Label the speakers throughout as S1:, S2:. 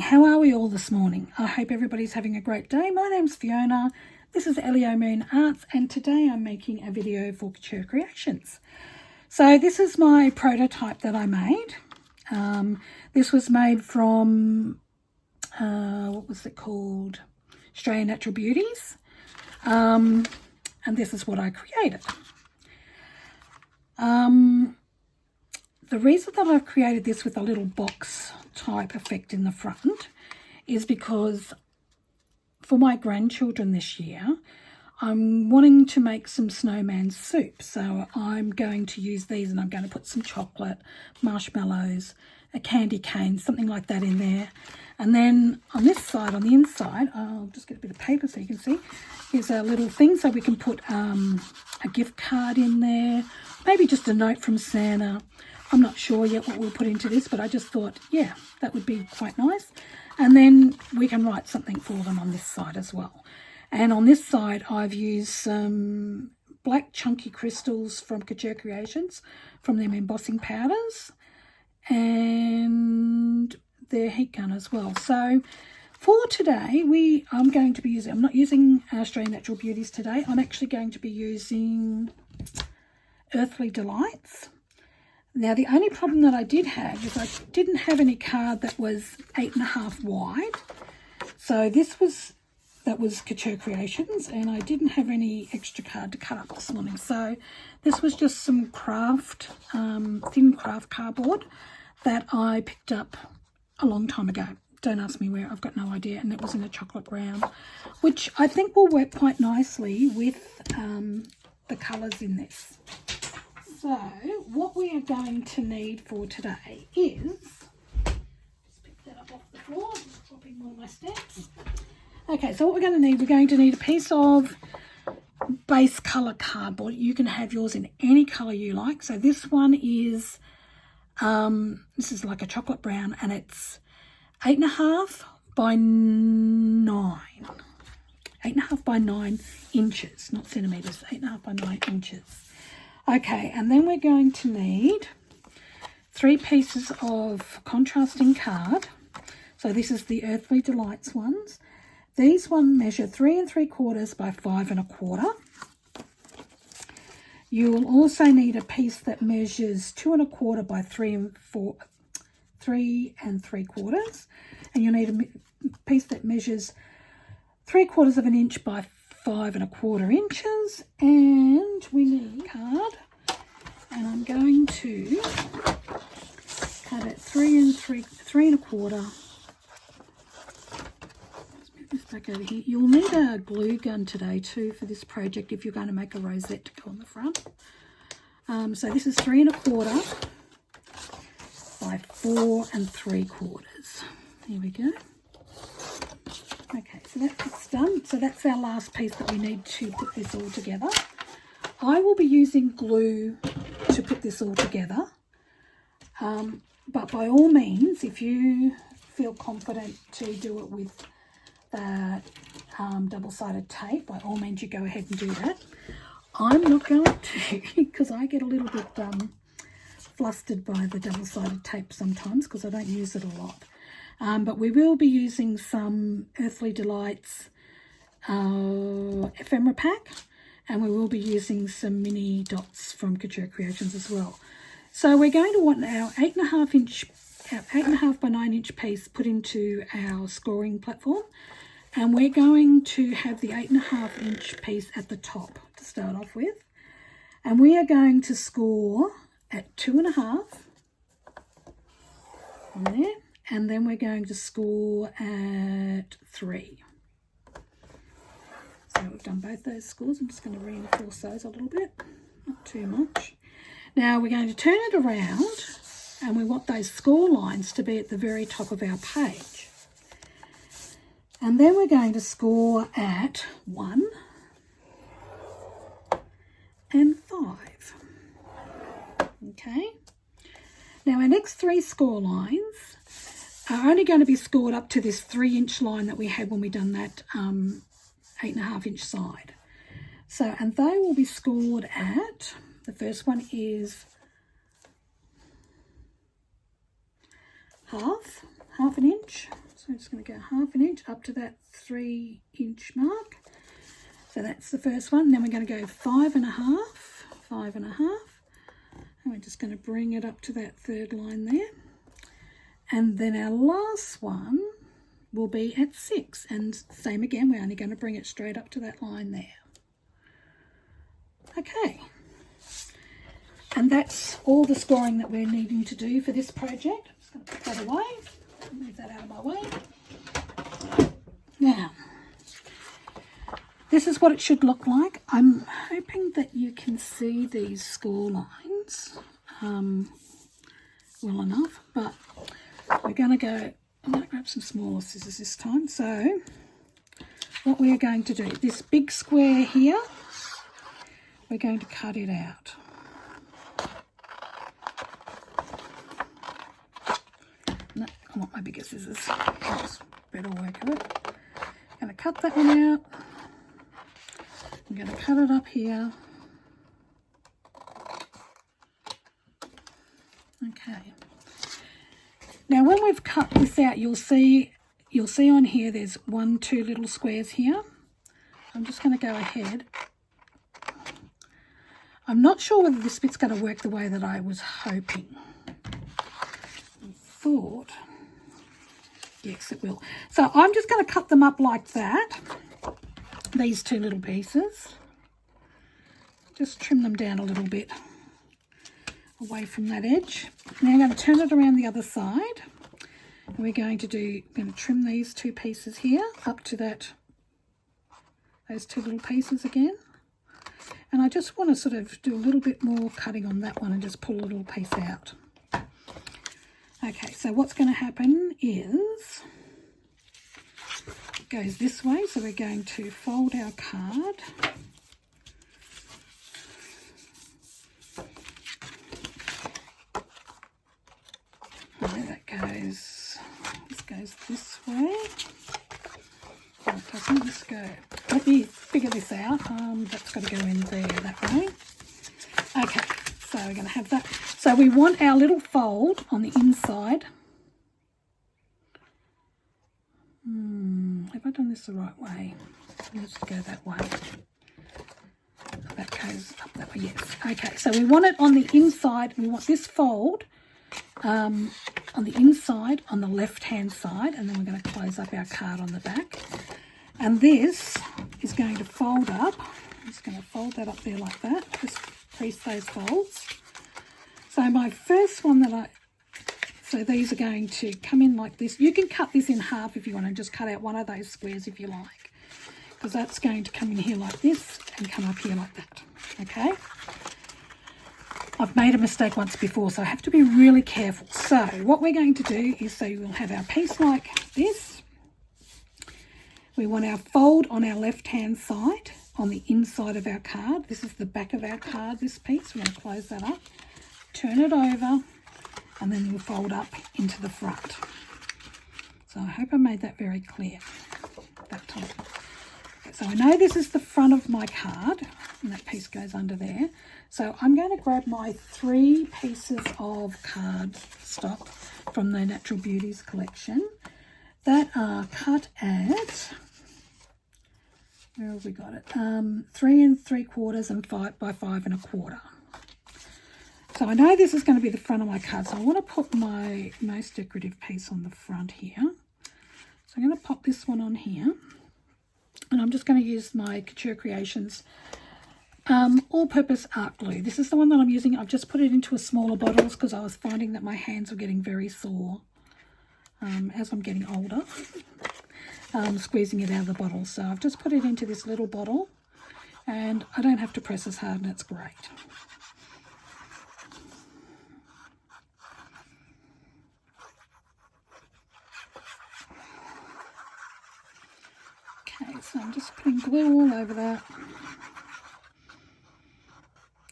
S1: how are we all this morning? I hope everybody's having a great day. My name's Fiona. This is Elio Moon Arts, and today I'm making a video for Couture Creations. So this is my prototype that I made. This was made from, what was it called? Australian Natural Beauties. And this is what I created. The reason that I've created this with a little box type effect in the front is because for my grandchildren this year, I'm wanting to make some snowman soup. So I'm going to use these, and I'm going to put some chocolate, marshmallows, a candy cane, something like that in there. And then on this side, on the inside, I'll just get a bit of paper so you can see. Here's a little thing so we can put a gift card in there, maybe just a note from Santa. I'm not sure yet what we'll put into this, but I just thought, yeah, that would be quite nice. And then we can write something for them on this side as well. And on this side, I've used some black chunky crystals from Couture Creations, from them embossing powders, and their heat gun as well. So for today, I'm going to be using, I'm not using Australian Natural Beauties today. I'm actually going to be using Earthly Delights. Now, the only problem that I did have is I didn't have any card that was 8.5 wide. So that was Couture Creations, and I didn't have any extra card to cut up this morning. So this was just some thin craft cardboard that I picked up a long time ago. Don't ask me where, I've got no idea. And it was in a chocolate brown, which I think will work quite nicely with the colours in this. So what we are going to need for today is, just pick that up off the floor, just dropping all my steps. Okay, so what we're going to need a piece of base colour cardboard. You can have yours in any colour you like. So this one is, this is like a chocolate brown, and it's 8.5 by 9. 8.5 by 9 inches, not centimetres, 8.5 by 9 inches. Okay, and then we're going to need 3 pieces of contrasting card. So this is the Earthly Delights ones. These one measure 3 3/4 by 5 1/4. You will also need a piece that measures 2 1/4 by 3 3 3/4, and you'll need a piece that measures 3/4 of an inch by 5 1/4 inches, and we need a card, and I'm going to cut it 3 1/4. Let's move this back over here. You'll need a glue gun today too for this project if you're going to make a rosette to go on the front. So this is 3 1/4 by 4 3/4. Here we go. Okay, so that's done. So that's our last piece that we need to put this all together. I will be using glue to put this all together. But by all means, if you feel confident to do it with the double-sided tape, by all means you go ahead and do that. I'm not going to, because I get a little bit flustered by the double-sided tape sometimes because I don't use it a lot. But we will be using some Earthly Delights ephemera pack, and we will be using some mini dots from Couture Creations as well. So we're going to want our 8.5 by 9 inch piece put into our scoring platform, and we're going to have the 8.5 inch piece at the top to start off with, and we are going to score at 2.5 on there. And then we're going to score at 3. So we've done both those scores. I'm just going to reinforce those a little bit, not too much. Now we're going to turn it around, and we want those score lines to be at the very top of our page. And then we're going to score at 1 and 5. Okay. Now our next 3 score lines are only going to be scored up to this 3 inch line that we had when we done that 8.5 inch side. So, and they will be scored at, the first one is half an inch. So I'm just going to go 1/2 inch up to that 3-inch mark. So that's the first one. Then we're going to go 5 1/2, 5 1/2, and we're just going to bring it up to that 3rd line there. And then our last one will be at 6, and same again, we're only going to bring it straight up to that line there. Okay, and that's all the scoring that we're needing to do for this project. I'm just going to put that away, move that out of my way. Now, this is what it should look like. I'm hoping that you can see these score lines well enough, but we're going to go, I'm going to grab some smaller scissors this time. So what we are going to do, this big square here, we're going to cut it out. No, I want my bigger scissors. That's better work of it. I'm going to cut that one out. I'm going to cut it up here. Okay. Now when we've cut this out, you'll see on here there's 1, 2 little squares here. I'm just going to go ahead. I'm not sure whether this bit's going to work the way that I was hoping. I thought, yes it will. So I'm just going to cut them up like that. These 2 little pieces. Just trim them down a little bit away from that edge. Now I'm going to turn it around the other side. And we're going to trim these 2 pieces here up to those 2 little pieces again. And I just want to sort of do a little bit more cutting on that one and just pull a little piece out. Okay, so what's going to happen is it goes this way. So we're going to fold our card. This goes this way. Oh, it doesn't. Let's go. Let me figure this out. That's got to go in there that way. Okay, so we're going to have that. So we want our little fold on the inside. Have I done this the right way? Let's go that way. That goes up that way. Yes. Okay, so we want it on the inside. We want this fold on the inside on the left hand side, and then we're going to close up our card on the back, and this is going to fold up. I'm just going to fold that up there like that, just crease those folds. So my first one so these are going to come in like this. You can cut this in half if you want to, just cut out one of those squares if you like, because that's going to come in here like this and come up here like that. Okay, I've made a mistake once before, so I have to be really careful. So what we're going to do is, so we'll have our piece like this. We want our fold on our left-hand side on the inside of our card. This is the back of our card, this piece. We're going to close that up, turn it over, and then we'll fold up into the front. So I hope I made that very clear that time. Okay, so I know this is the front of my card, and that piece goes under there. So I'm going to grab my 3 pieces of cardstock from the Natural Beauties collection that are cut at, where have we got it? 3 3/4 and 5 by 5 1/4. So I know this is going to be the front of my card, so I want to put my most decorative piece on the front here. So I'm going to pop this one on here, and I'm just going to use my Couture Creations all-purpose art glue. This is the one that I'm using. I've just put it into a smaller bottles because I was finding that my hands were getting very sore as I'm getting older, squeezing it out of the bottle. So I've just put it into this little bottle, and I don't have to press as hard, and it's great. Okay, so I'm just putting glue all over that.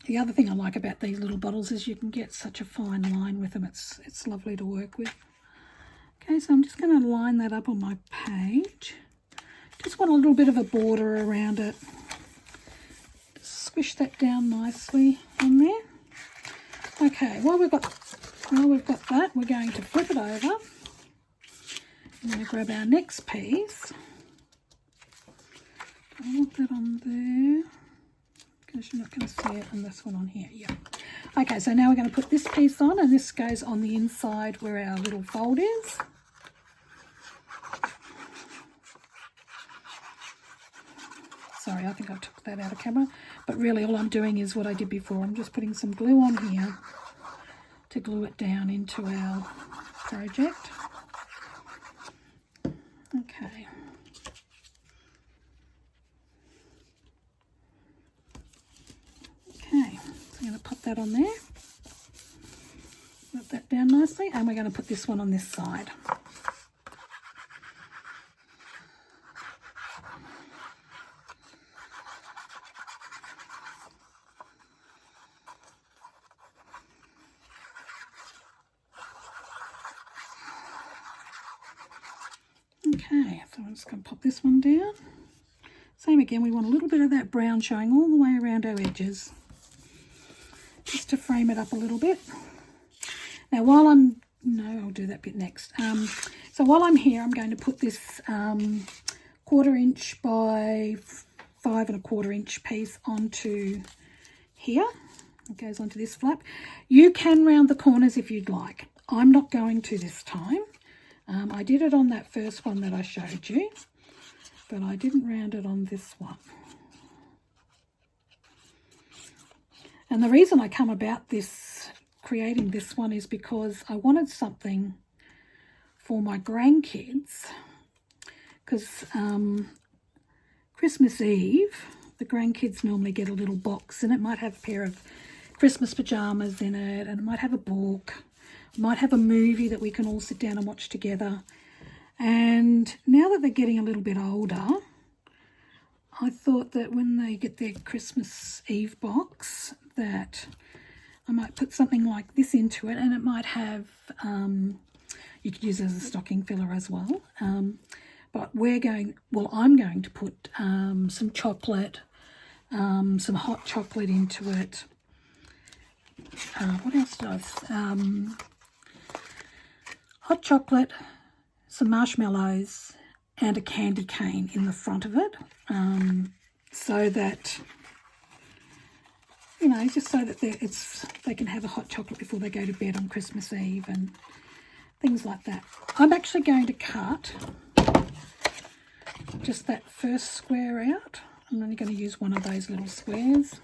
S1: The other thing I like about these little bottles is you can get such a fine line with them. It's lovely to work with. Okay, so I'm just going to line that up on my page. Just want a little bit of a border around it. Just squish that down nicely on there. Okay, while we've got that, we're going to flip it over, I'm going to grab our next piece. I want that on there because you're not going to see it on this one on here. Yeah. Okay, so now we're going to put this piece on, and this goes on the inside where our little fold is. Sorry, I think I took that out of camera, but really all I'm doing is what I did before. I'm just putting some glue on here to glue it down into our project. Okay. Okay, so I'm going to pop that on there. Put that down nicely, and we're going to put this one on this side. Okay, so I'm just going to pop this one down. Same again, we want a little bit of that brown showing all the way around our edges, just to frame it up a little bit. Now while I'll do that bit next. So while I'm here, I'm going to put this 1/4 inch by 5 1/4 inch piece onto here. It goes onto this flap. You can round the corners if you'd like. I'm not going to this time. I did it on that first one that I showed you, but I didn't round it on this one. And the reason I come about this, creating this one, is because I wanted something for my grandkids, because Christmas Eve, the grandkids normally get a little box, and it might have a pair of Christmas pajamas in it, and it might have a book. Might have a movie that we can all sit down and watch together. And now that they're getting a little bit older, I thought that when they get their Christmas Eve box, that I might put something like this into it, and it might have, you could use it as a stocking filler as well. But I'm going to put some chocolate, some hot chocolate into it. What else does? Hot chocolate, some marshmallows, and a candy cane in the front of it, so that, you know, just so that they can have a hot chocolate before they go to bed on Christmas Eve and things like that. I'm actually going to cut just that first square out. I'm only going to use one of those little squares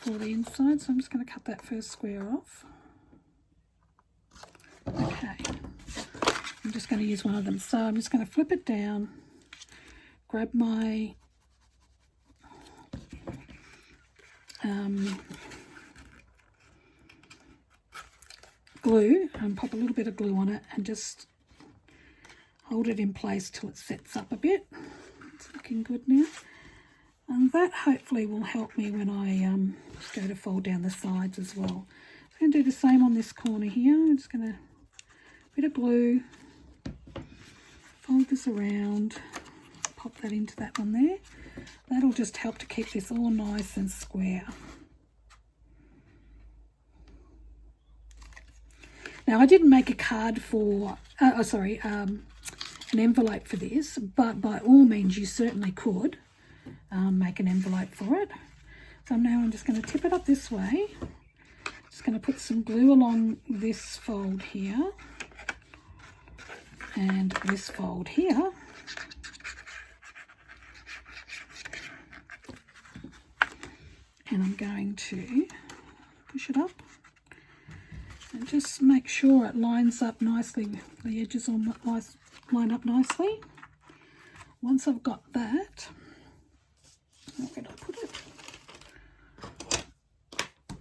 S1: for the inside, so I'm just going to cut that first square off. Okay, I'm just going to use one of them. So I'm just going to flip it down, grab my glue and pop a little bit of glue on it and just hold it in place till it sets up a bit. It's looking good now. And that hopefully will help me when I go to fold down the sides as well. I'm going to do the same on this corner here. I'm just going to bit of glue, fold this around, pop that into that one there. That'll just help to keep this all nice and square. Now I didn't make a card for, an envelope for this, but by all means you certainly could make an envelope for it. So now I'm just going to tip it up this way. Just going to put some glue along this fold here and this fold here. And I'm going to push it up and just make sure it lines up nicely. The edges all line up nicely. Once I've got that, where did I put it?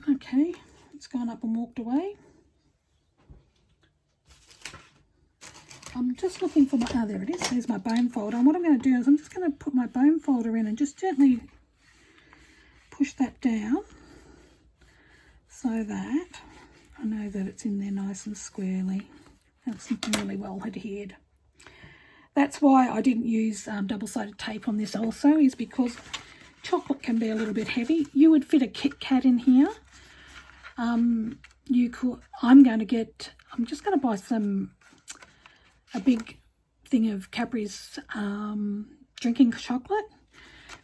S1: Okay, it's gone up and walked away. I'm just looking for my, there it is, there's my bone folder. And what I'm going to do is I'm just going to put my bone folder in and just gently push that down so that I know that it's in there nice and squarely. That's really well adhered. That's why I didn't use double-sided tape on this also, is because chocolate can be a little bit heavy. You would fit a Kit Kat in here. You could, I'm just going to buy some a big thing of Cadbury's drinking chocolate.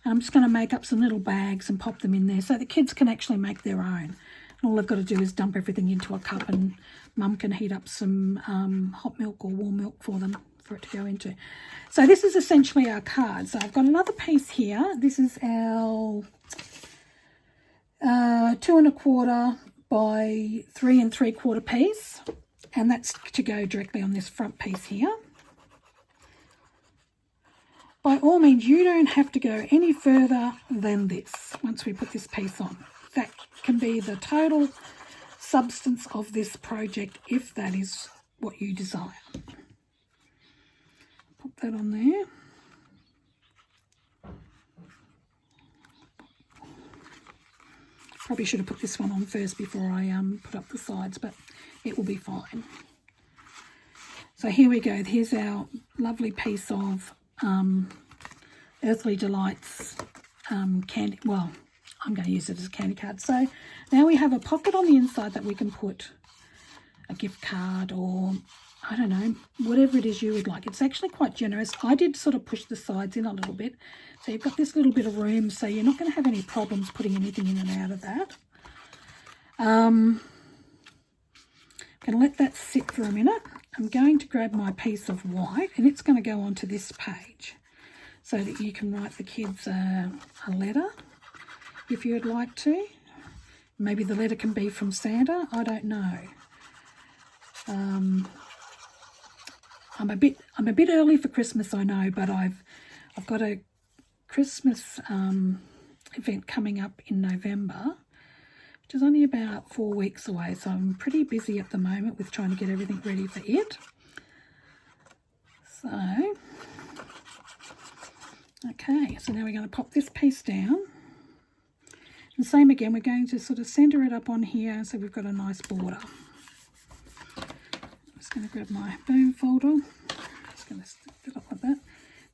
S1: I'm just going to make up some little bags and pop them in there so the kids can actually make their own. All they've got to do is dump everything into a cup, and Mum can heat up some hot milk or warm milk for them for it to go into. So this is essentially our card. So I've got another piece here. This is our 2 1/4 by 3 3/4 piece, and that's to go directly on this front piece here. By all means, you don't have to go any further than this once we put this piece on. That can be the total substance of this project if that is what you desire. Put that on there. Probably should have put this one on first before I put up the sides, but it will be fine. So here we go. Here's our lovely piece of Earthly Delights candy. Well, I'm going to use it as a candy card. So now we have a pocket on the inside that we can put a gift card or, I don't know, whatever it is you would like. It's actually quite generous. I did sort of push the sides in a little bit. So you've got this little bit of room, so you're not going to have any problems putting anything in and out of that. I'm going to let that sit for a minute. I'm going to grab my piece of white, and it's going to go onto this page so that you can write the kids a letter if you'd like to. Maybe the letter can be from Santa. I don't know. I'm a bit early for Christmas, I know, but I've got a Christmas event coming up in November, which is only about 4 weeks away, so I'm pretty busy at the moment with trying to get everything ready for it. So, okay, so now we're going to pop this piece down. And same again, we're going to sort of centre it up on here so we've got a nice border. I'm just going to grab my foam folder. Just going to stick it up like that.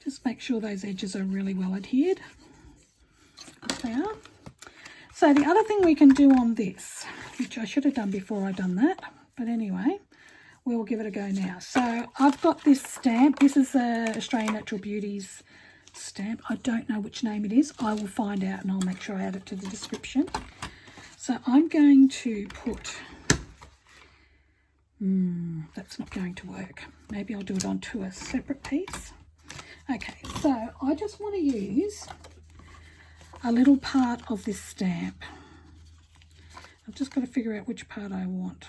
S1: Just make sure those edges are really well adhered. They are. So the other thing we can do on this, which I should have done before I done that, but anyway, we'll give it a go now. So I've got this stamp. This is the Australian Natural Beauties stamp. I don't know which name it is. I will find out and I'll make sure I add it to the description. So I'm going to put, that's not going to work. Maybe I'll do it onto a separate piece. Okay, so I just want to use a little part of this stamp. I've just got to figure out which part I want.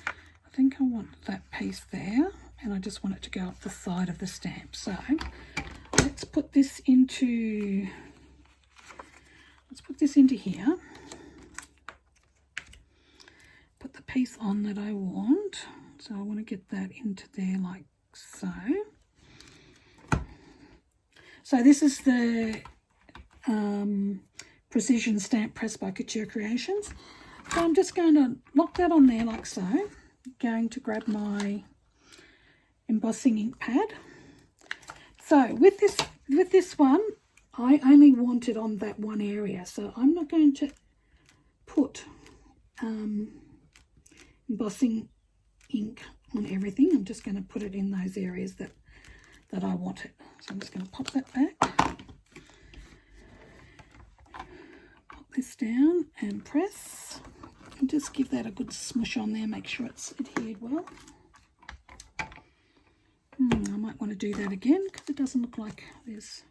S1: I think I want that piece there, and I just want it to go up the side of the stamp. So let's put this into here. Put the piece on that I want. So I want to get that into there like so. So this is the precision stamp press by Couture Creations. So I'm just going to lock that on there like so. I'm going to grab my embossing ink pad. So with this one, I only want it on that one area, so I'm not going to put embossing ink on everything. I'm just going to put it in those areas that I want it. So I'm just going to pop that back, pop this down and press, and just give that a good smush on there, make sure it's adhered well. I might want to do that again because it doesn't look like there's...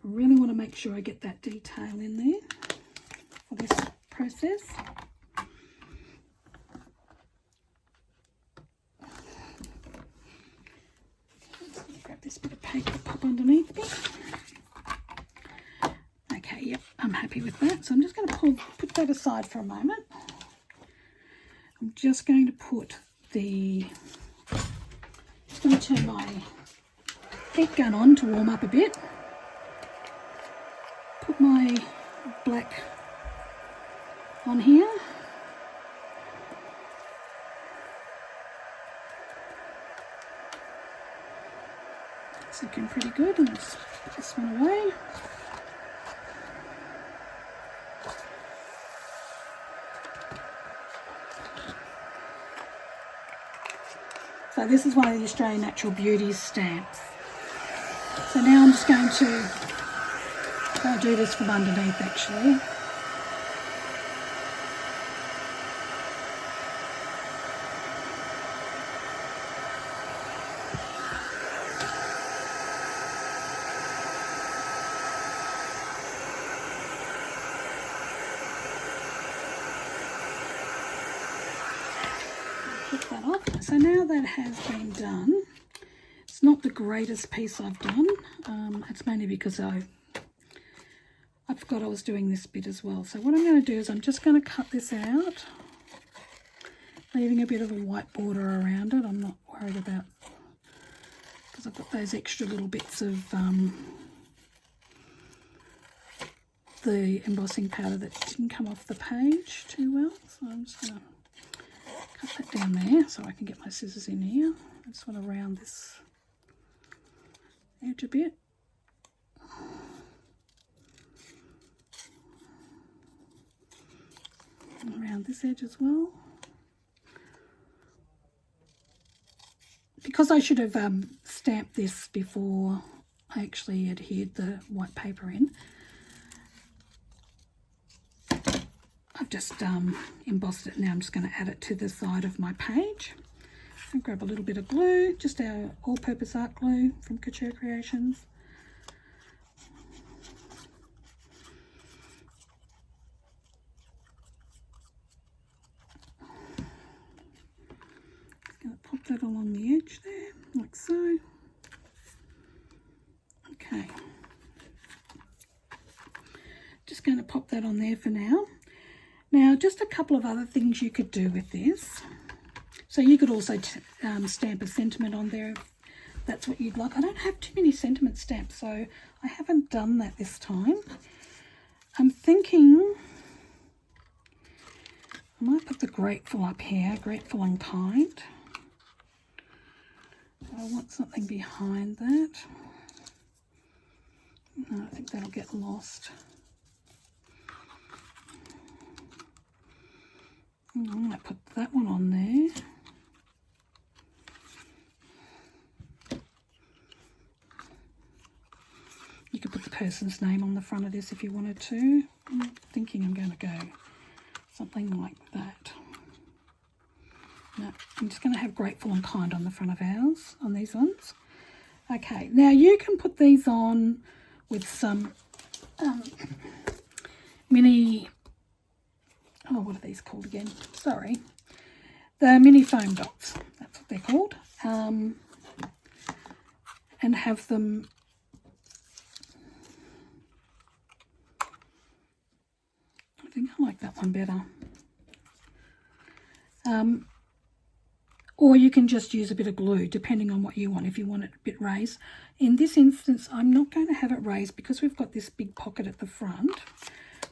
S1: I really want to make sure I get that detail in there for this process. Grab this bit of paper, pop underneath me. Okay, yep, I'm happy with that. So I'm just going to put that aside for a moment. I'm just going to put just going to turn my heat gun on to warm up a bit. Put my black on here. It's looking pretty good. Let's put this one away. So this is one of the Australian Natural Beauties stamps. So now I'm just going to do this from underneath actually. Put that off. So now that has been done, it's not the greatest piece I've done. It's mainly because I forgot I was doing this bit as well. So what I'm going to do is I'm just going to cut this out, leaving a bit of a white border around it. I'm not worried about, because I've got those extra little bits of the embossing powder that didn't come off the page too well. So I'm just going to cut that down there so I can get my scissors in here. I just want to round this edge a bit. And around this edge as well. Because I should have stamped this before I actually adhered the white paper in, I've just embossed it. Now I'm just going to add it to the side of my page. And grab a little bit of glue, just our all-purpose art glue from Couture Creations. Just going to pop that along the edge there, like so. Okay. Just going to pop that on there for now. Now, just a couple of other things you could do with this. So you could also stamp a sentiment on there if that's what you'd like. I don't have too many sentiment stamps, so I haven't done that this time. I'm thinking I might put the grateful up here, grateful and kind. I want something behind that. No, I think that'll get lost. I'm going to put that one on there. You could put the person's name on the front of this if you wanted to. I'm thinking I'm going to go something like that. No, I'm just going to have grateful and kind on the front of ours, on these ones. Okay, now you can put these on with some mini... Oh, what are these called again? Sorry. The mini foam dots. That's what they're called. And have them... I think I like that one better. Or you can just use a bit of glue, depending on what you want, if you want it a bit raised. In this instance, I'm not going to have it raised because we've got this big pocket at the front.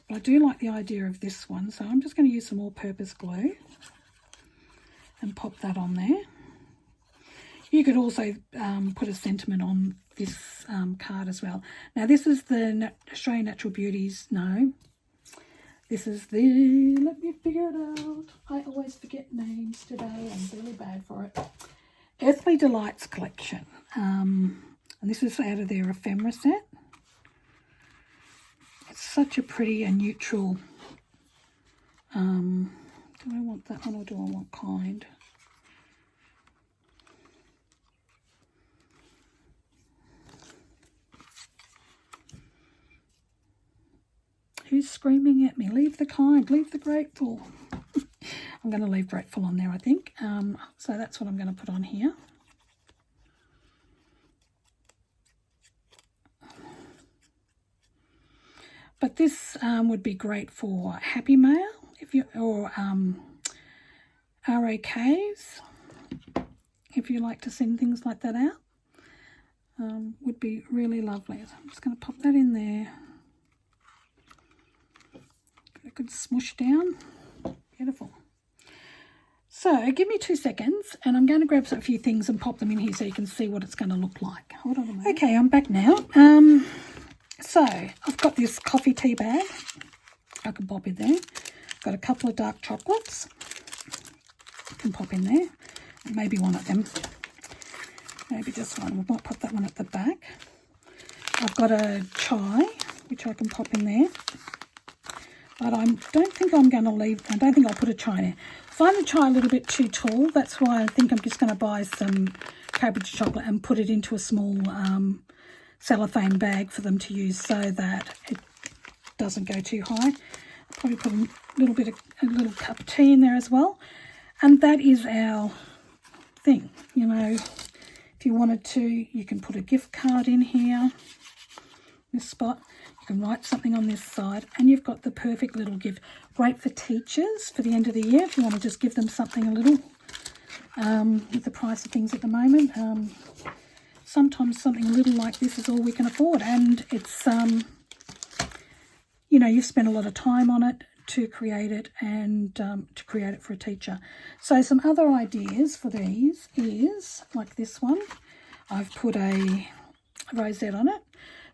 S1: But I do like the idea of this one, so I'm just going to use some all-purpose glue and pop that on there. You could also put a sentiment on this card as well. Now this is the Australian Natural Beauties. No, this is the, let me figure it out. I always forget names today. I'm really bad for it. Earthly Delights collection. And this is out of their ephemera set. It's such a pretty and neutral. Do I want that one or do I want kind? Who's screaming at me? Leave the kind, leave the grateful. I'm going to leave grateful on there, I think. So that's what I'm going to put on here. But this would be great for Happy Mail, if you, or RAKs, if you like to send things like that out. Would be really lovely. So I'm just going to pop that in there. Get a good smush down. Beautiful. So give me 2 seconds and I'm going to grab a few things and pop them in here so you can see what it's going to look like. Hold on a moment. Okay, I'm back now. So I've got this coffee tea bag. I can pop in there. Got a couple of dark chocolates. I can pop in there. Maybe one of them. maybe this one. We might put that one at the back. I've got a chai, which I can pop in there. But I don't think I'm going to leave, I don't think I'll put a chai there. I find the chai a little bit too tall. That's why I think I'm just going to buy some cabbage chocolate and put it into a small cellophane bag for them to use so that it doesn't go too high. I'll probably put a little cup of tea in there as well. And that is our thing. You know, if you wanted to, you can put a gift card in here, this spot. You can write something on this side, and you've got the perfect little gift. Great for teachers for the end of the year if you want to just give them something a little, with the price of things at the moment. Sometimes something little like this is all we can afford, and it's, you know, you've spent a lot of time on it to create it and to create it for a teacher. So some other ideas for these is, like this one, I've put a rosette on it.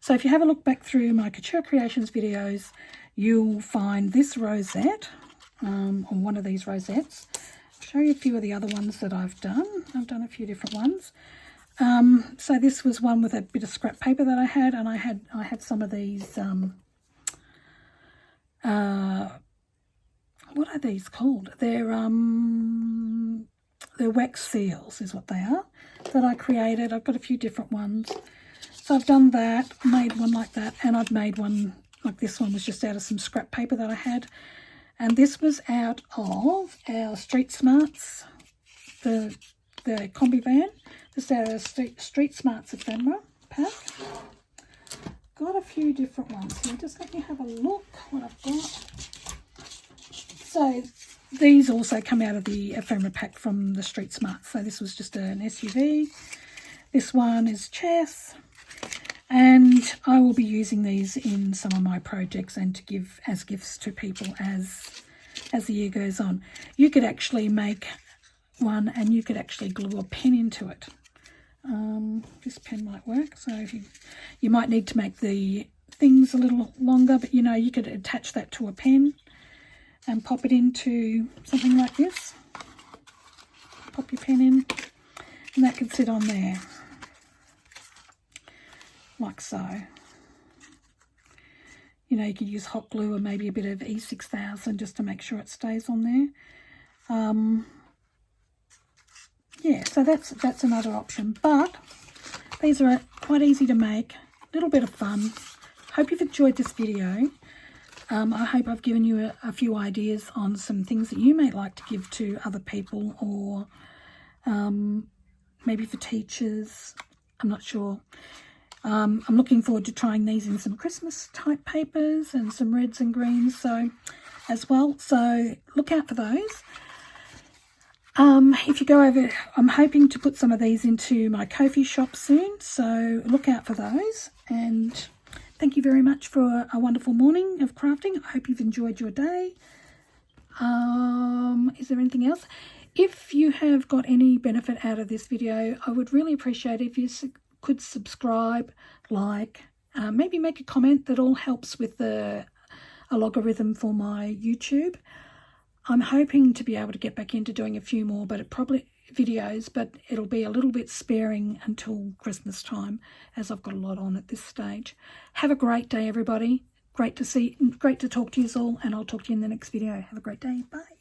S1: So if you have a look back through my Couture Creations videos, you'll find this rosette, or one of these rosettes. I'll show you a few of the other ones that I've done. I've done a few different ones. So this was one with a bit of scrap paper that I had, and I had some of these, what are these called? They're wax seals is what they are, that I created. I've got a few different ones. So I've done that, made one like that, and I've made one like this one was just out of some scrap paper that I had. And this was out of our Street Smarts, the combi van. This is out of Street Smarts ephemera pack. Got a few different ones here. Just let me have a look what I've got. So these also come out of the ephemera pack from the Street Smarts. So this was just an SUV. This one is chess. And I will be using these in some of my projects and to give as gifts to people as the year goes on. You could actually make one and you could actually glue a pen into it. This pen might work. So if you might need to make the things a little longer, but you know, you could attach that to a pen and pop it into something like this. Pop your pen in and that could sit on there. Like so. You know, you could use hot glue or maybe a bit of E6000 just to make sure it stays on there. Yeah, so that's another option. But these are quite easy to make, a little bit of fun. Hope you've enjoyed this video. I hope I've given you a few ideas on some things that you may like to give to other people, or maybe for teachers. I'm not sure. I'm looking forward to trying these in some Christmas type papers and some reds and greens as well. So look out for those. If you go over, I'm hoping to put some of these into my Ko-fi shop soon. So look out for those. And thank you very much for a wonderful morning of crafting. I hope you've enjoyed your day. Is there anything else? If you have got any benefit out of this video, I would really appreciate it if you could subscribe, like, maybe make a comment. That all helps with a logarithm for my YouTube. I'm hoping to be able to get back into doing a few more, but videos, but it'll be a little bit sparing until Christmas time, as I've got a lot on at this stage. Have a great day, everybody. Great to talk to you all, and I'll talk to you in the next video. Have a great day. Bye.